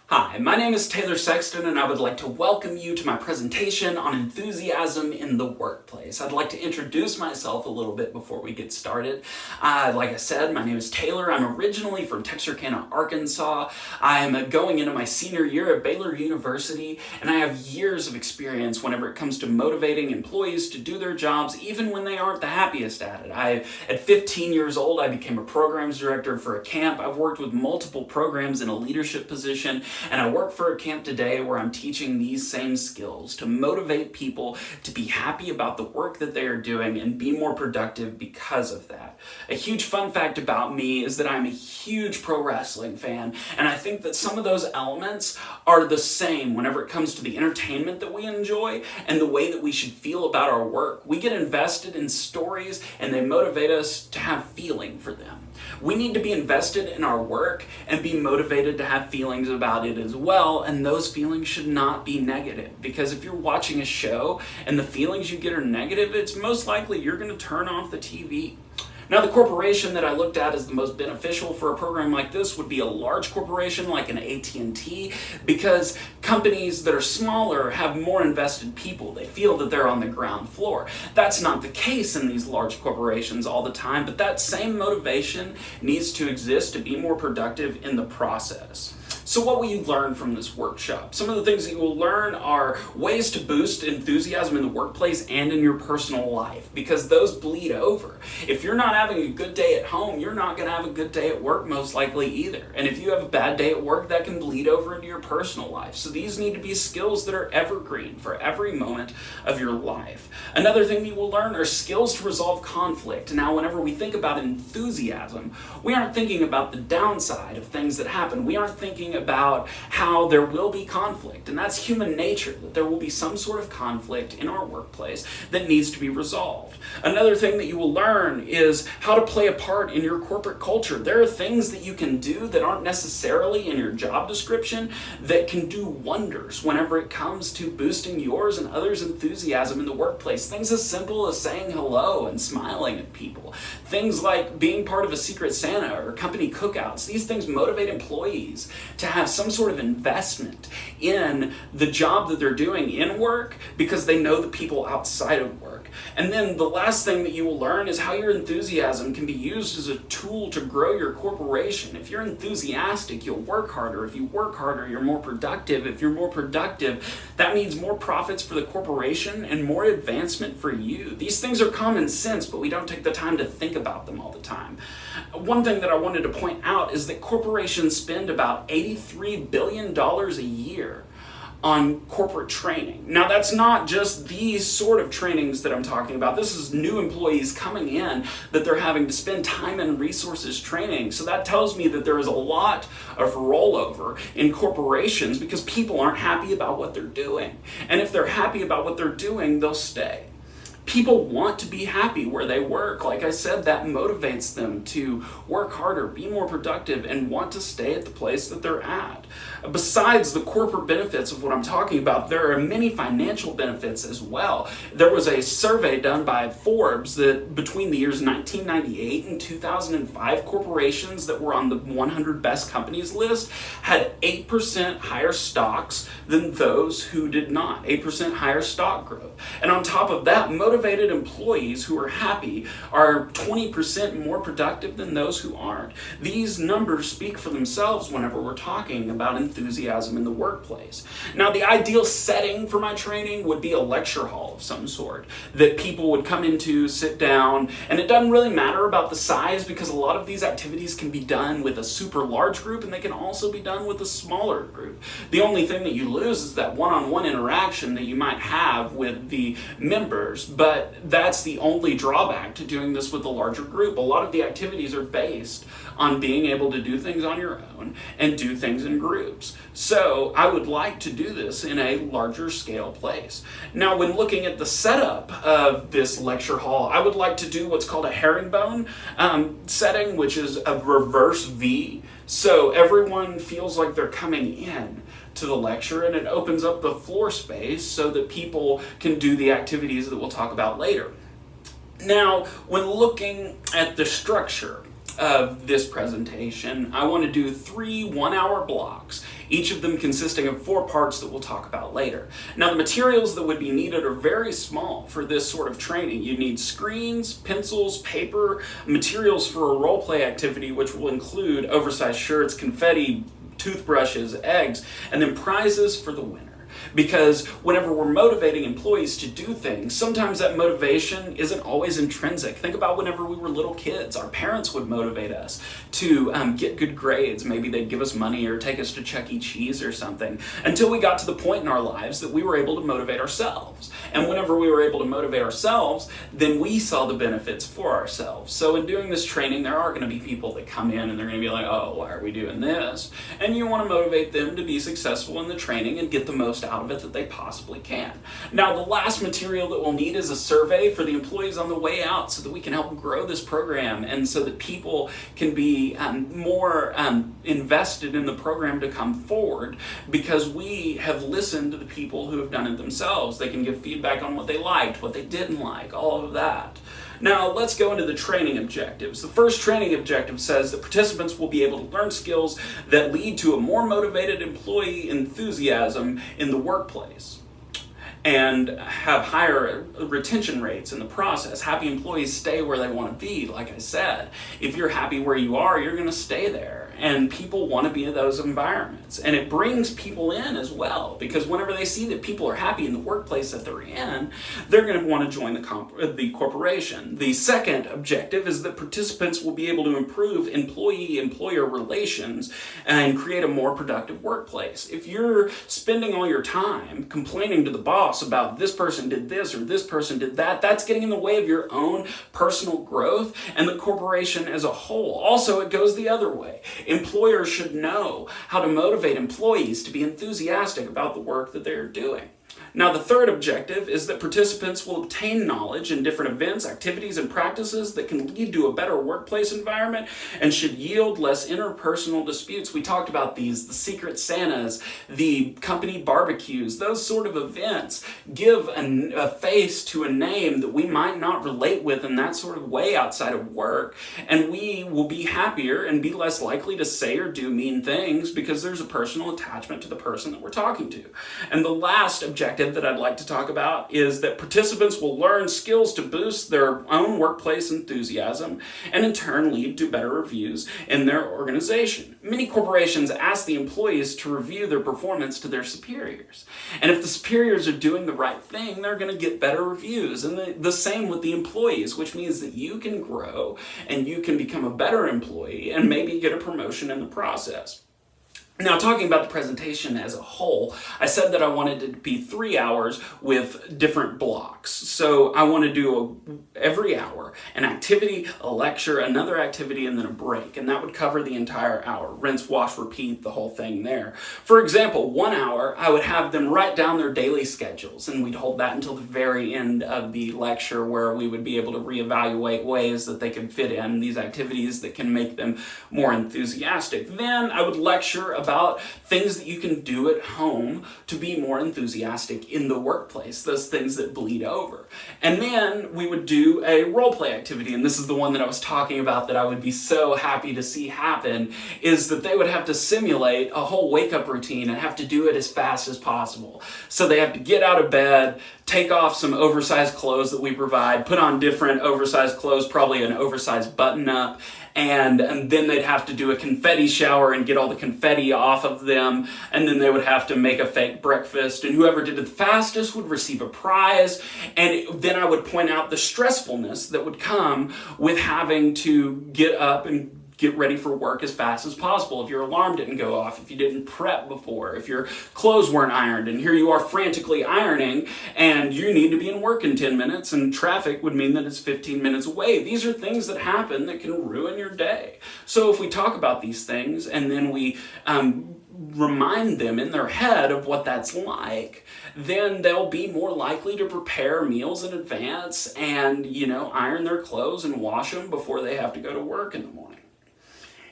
Hi, my name is Taylor Sexton and I would like to welcome you to my presentation on enthusiasm in the workplace. I'd like to introduce myself a little bit before we get started. Like I said, my name is Taylor. I'm originally from Texarkana, Arkansas. I'm going into my senior year at Baylor University and I have years of experience whenever it comes to motivating employees to do their jobs even when they aren't the happiest at it. At 15 years old, I became a programs director for a camp. I've worked with multiple programs in a leadership position. And I work for a camp today where I'm teaching these same skills to motivate people to be happy about the work that they are doing and be more productive because of that. A huge fun fact about me is that I'm a huge pro wrestling fan, and I think that some of those elements are the same whenever it comes to the entertainment that we enjoy and the way that we should feel about our work. We get invested in stories and they motivate us to have feeling for them. We need to be invested in our work and be motivated to have feelings about it as well, and those feelings should not be negative, because if you're watching a show and the feelings you get are negative, it's most likely you're going to turn off the TV. Now, the corporation that I looked at as the most beneficial for a program like this would be a large corporation like an AT&T, because companies that are smaller have more invested people. They feel that they're on the ground floor. That's not the case in these large corporations all the time, but that same motivation needs to exist to be more productive in the process. So what will you learn from this workshop? Some of the things that you will learn are ways to boost enthusiasm in the workplace and in your personal life, because those bleed over. If you're not having a good day at home, you're not going to have a good day at work most likely either. And if you have a bad day at work, that can bleed over into your personal life. So these need to be skills that are evergreen for every moment of your life. Another thing you will learn are skills to resolve conflict. Now, whenever we think about enthusiasm, we aren't thinking about the downside of things that happen. We aren't thinking about how there will be conflict, and that's human nature, that there will be some sort of conflict in our workplace that needs to be resolved. Another thing that you will learn is how to play a part in your corporate culture. There are things that you can do that aren't necessarily in your job description that can do wonders whenever it comes to boosting yours and others' enthusiasm in the workplace. Things as simple as saying hello and smiling at people. Things like being part of a Secret Santa or company cookouts. These things motivate employees to have some sort of investment in the job that they're doing in work because they know the people outside of work. And then the last thing that you will learn is how your enthusiasm can be used as a tool to grow your corporation. If you're enthusiastic, you'll work harder. If you work harder, you're more productive. If you're more productive, that means more profits for the corporation and more advancement for you. These things are common sense, but we don't take the time to think about them all the time. One thing that I wanted to point out is that corporations spend about $83 billion a year on corporate training. Now, that's not just these sort of trainings that I'm talking about. This is new employees coming in that they're having to spend time and resources training. So that tells me that there is a lot of rollover in corporations because people aren't happy about what they're doing. And if they're happy about what they're doing, they'll stay. People want to be happy where they work. Like I said, that motivates them to work harder, be more productive, and want to stay at the place that they're at. Besides the corporate benefits of what I'm talking about, there are many financial benefits as well. There was a survey done by Forbes that between the years 1998 and 2005, corporations that were on the 100 best companies list had 8% higher stocks than those who did not. 8% higher stock growth. And on top of that, motivated employees who are happy are 20% more productive than those who aren't. These numbers speak for themselves whenever we're talking about enthusiasm in the workplace. Now, the ideal setting for my training would be a lecture hall of some sort that people would come into, sit down, and it doesn't really matter about the size because a lot of these activities can be done with a super large group and they can also be done with a smaller group. The only thing that you lose is that one-on-one interaction that you might have with the members, but that's the only drawback to doing this with a larger group. A lot of the activities are based on being able to do things on your own and do things in groups. So I would like to do this in a larger scale place. Now, when looking at the setup of this lecture hall, I would like to do what's called a herringbone setting, which is a reverse V. So everyone feels like they're coming in to the lecture, and it opens up the floor space so that people can do the activities that we'll talk about later. Now, when looking at the structure of this presentation, I want to do 3 one-hour blocks. each of them consisting of 4 parts that we'll talk about later. Now, the materials that would be needed are very small for this sort of training. You need screens, pencils, paper, materials for a role play activity, which will include oversized shirts, confetti, toothbrushes, eggs, and then prizes for the winner. Because whenever we're motivating employees to do things, sometimes that motivation isn't always intrinsic. Think about whenever we were little kids, our parents would motivate us to get good grades. Maybe they'd give us money or take us to Chuck E. Cheese or something, until we got to the point in our lives that we were able to motivate ourselves. And whenever we were able to motivate ourselves, then we saw the benefits for ourselves. So in doing this training, there are going to be people that come in and they're going to be like, oh, why are we doing this? And you want to motivate them to be successful in the training and get the most out of it that they possibly can. Now, the last material that we'll need is a survey for the employees on the way out so that we can help grow this program and so that people can be more invested in the program to come forward, because we have listened to the people who have done it themselves. They can give feedback on what they liked, what they didn't like, all of that. Now, let's go into the training objectives. The first training objective says that participants will be able to learn skills that lead to a more motivated employee enthusiasm in the workplace and have higher retention rates in the process. Happy employees stay where they want to be, like I said. If you're happy where you are, you're going to stay there. And people want to be in those environments. And it brings people in as well, because whenever they see that people are happy in the workplace that they're in, they're going to want to join the corporation. The second objective is that participants will be able to improve employee-employer relations and create a more productive workplace. If you're spending all your time complaining to the boss about this person did this or this person did that, that's getting in the way of your own personal growth and the corporation as a whole. Also, it goes the other way. Employers should know how to motivate employees to be enthusiastic about the work that they're doing. Now, the third objective is that participants will obtain knowledge in different events, activities, and practices that can lead to a better workplace environment and should yield less interpersonal disputes. We talked about these, the Secret Santas, the company barbecues, those sort of events give a face to a name that we might not relate with in that sort of way outside of work, and we will be happier and be less likely to say or do mean things because there's a personal attachment to the person that we're talking to. And the last objective that I'd like to talk about is that participants will learn skills to boost their own workplace enthusiasm and in turn lead to better reviews in their organization. Many corporations ask the employees to review their performance to their superiors. And if the superiors are doing the right thing, they're going to get better reviews. And the same with the employees, which means that you can grow and you can become a better employee and maybe get a promotion in the process. Now, talking about the presentation as a whole, I said that I wanted it to be 3 hours with different blocks. So I want to do every hour an activity, a lecture, another activity, and then a break. And that would cover the entire hour. Rinse, wash, repeat, the whole thing there. For example, 1 hour, I would have them write down their daily schedules, and we'd hold that until the very end of the lecture, where we would be able to reevaluate ways that they can fit in these activities that can make them more enthusiastic. Then I would lecture about things that you can do at home to be more enthusiastic in the workplace, those things that bleed over. And then we would do a role play activity, and this is the one that I was talking about that I would be so happy to see happen, is that they would have to simulate a whole wake-up routine and have to do it as fast as possible. So they have to get out of bed, take off some oversized clothes that we provide, put on different oversized clothes, probably an oversized button-up, and then they'd have to do a confetti shower and get all the confetti off of them, and then they would have to make a fake breakfast, and whoever did it the fastest would receive a prize. And then I would point out the stressfulness that would come with having to get up and get ready for work as fast as possible. If your alarm didn't go off, if you didn't prep before, if your clothes weren't ironed, and here you are frantically ironing, and you need to be in work in 10 minutes, and traffic would mean that it's 15 minutes away. These are things that happen that can ruin your day. So if we talk about these things, and then we remind them in their head of what that's like, then they'll be more likely to prepare meals in advance and, iron their clothes and wash them before they have to go to work in the morning.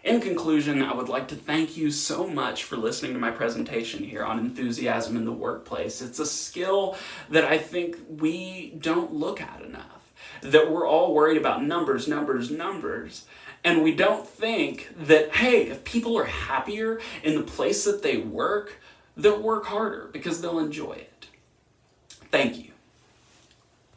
In conclusion, I would like to thank you so much for listening to my presentation here on enthusiasm in the workplace. It's a skill that I think we don't look at enough, that we're all worried about numbers. And we don't think that, hey, if people are happier in the place that they work, they'll work harder because they'll enjoy it. Thank you.